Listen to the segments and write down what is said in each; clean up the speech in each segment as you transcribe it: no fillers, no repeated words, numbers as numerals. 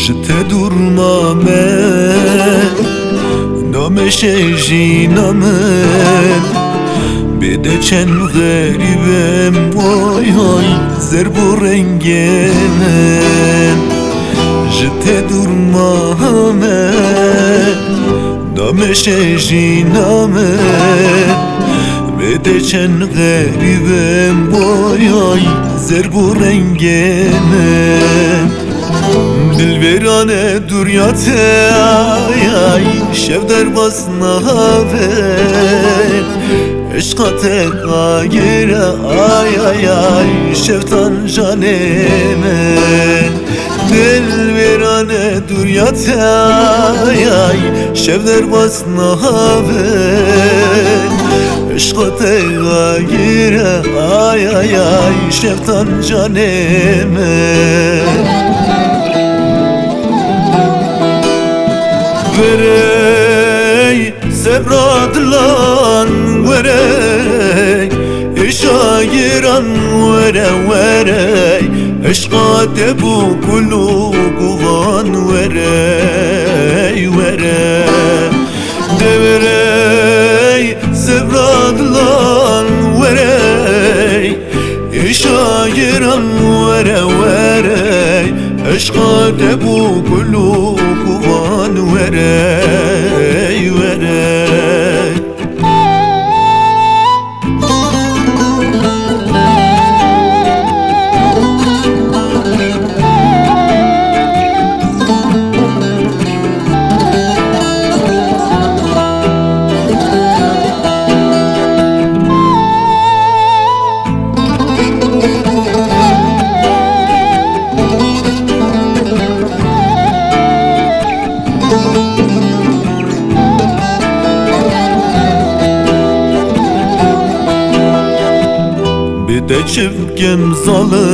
جته durma من نامشه نامن بده چند غریبم وای های زرب و رنگ من جته durma من نامشه نامن بده چند غریبم وای های زرب و رنگ من دلبرانه دوریاته آی آی شب در باز نهاون عشقاته قاگره آی آی آی شفتان جانه من دلبرانه دوریاته آی آی شب در باز نهاون عشقاته قاگره آی آی آی شفتان جانه من ورey sebradlan verey işagiran verey eşkate bu kulu kuvan verey deverey sebradlan verey işagiran verey eşkate bu kulu kuvan verey de çivkim zalı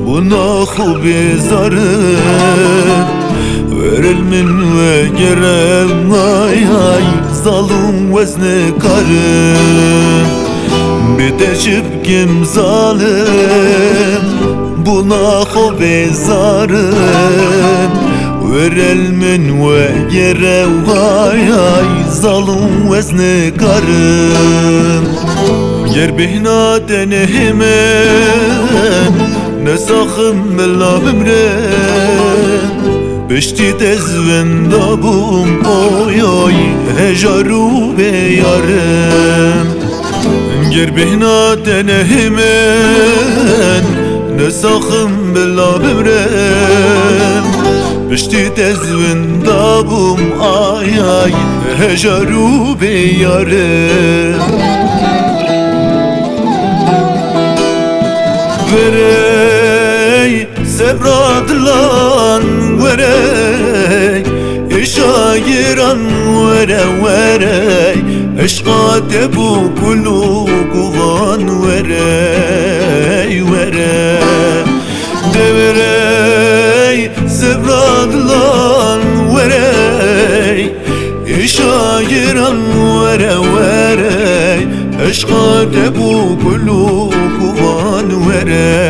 buna xubi zarı verilmin ve gerem ay ay zalım vezni karı bir de çivkim zalı buna xubi zarı verilmin ve gerem ay ay zalım vezni karı yer bihna denehime nesakım mella bimre beşti tezven dabum oy oy hejaru beyarım yer bihna denehime nesakım mella bimre beşti tezven dabum ay ay hejaru beyarım verey sebradlan verey işagiran verey eşkate bu kulu kuvan verey deverey sebradlan verey işagiran verey eşkate bu kulu kuvan verey